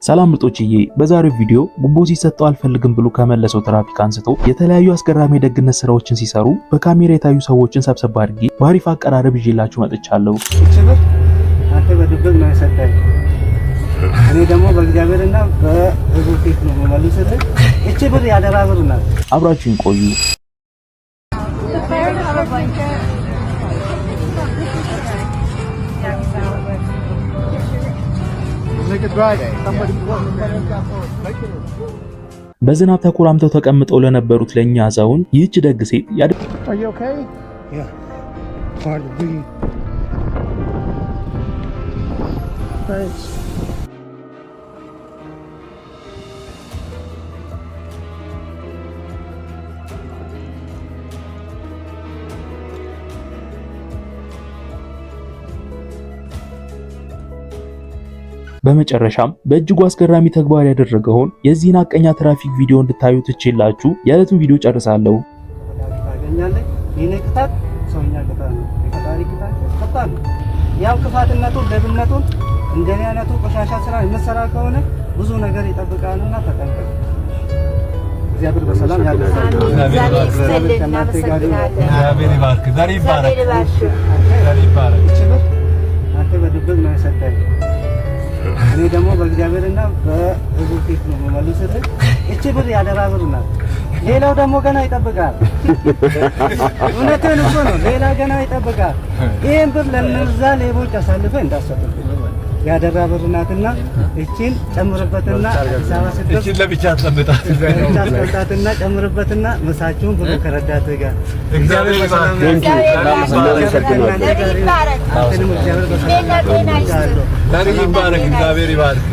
ሰላም ምርጦችዬ በዛሬው ቪዲዮ ጉቦ ሲሰጠው አልፈልግም ብሎ ከመለሰው ትራፊክ አንስቶ የተለያዩ አስገራሚ የደግነት ስራዎችን ሲሰሩ በካሜራ የታዩ ሰዎችን ሰብሰብ አድርጌ በአሪፍ አቀራረብ ይዤላችሁ መጥቻለሁ። አንተ በድብቅ ነው የሰጠኝ፣ እኔ ደግሞ በእግዚአብሔርና በህዝቡ ፊት ነው የምመልስልህ። እቺ ብር ያደራ ብር ናት። አብራችሁን ቆዩ። በዝናብ ተኮራምተው ተቀምጠው ለነበሩት ለኛ አዛውን ይህች ደግ ሴት በመጨረሻም በእጅጉ አስገራሚ ተግባር ያደረገውን የዚህን አቀኛ ትራፊክ ቪዲዮ እንድታዩት እችላችሁ የዕለቱን ቪዲዮ ጨርሳለሁ። ያው ክፋትነቱን ለብነቱን እንደኔ አይነቱ ቆሻሻ ስራ የምትሰራ ከሆነ ብዙ ነገር ይጠብቃልና ተጠንቀቅ። እግዚአብሔር በሰላም ያደርሳል። እግዚአብሔር ይባርክ። ዛሬ ይባረክ። አንተ በድብቅ ነው የሰጠኝ፣ እኔ ደግሞ በእግዚአብሔርና በህዝቡ ፊት ነው የምመልስልህ። እቺ ብር ያደራ ብር ናት። ሌላው ደግሞ ገና ይጠብቃል። እውነቴን እኮ ነው። ሌላ ገና ይጠብቃል። ይሄን ብር ለነዛ ሌቦች አሳልፈህ እንዳሰጥልህ ያደራ ብር ናትና እቺን ጨምርበትና እቺን ለብቻ አስቀምጣትና ጨምርበትና ምሳችሁን ብሎ ከረዳትህ ጋር እግዚአብሔር በሰላም ይባርክ። እግዚአብሔር ይባርክ።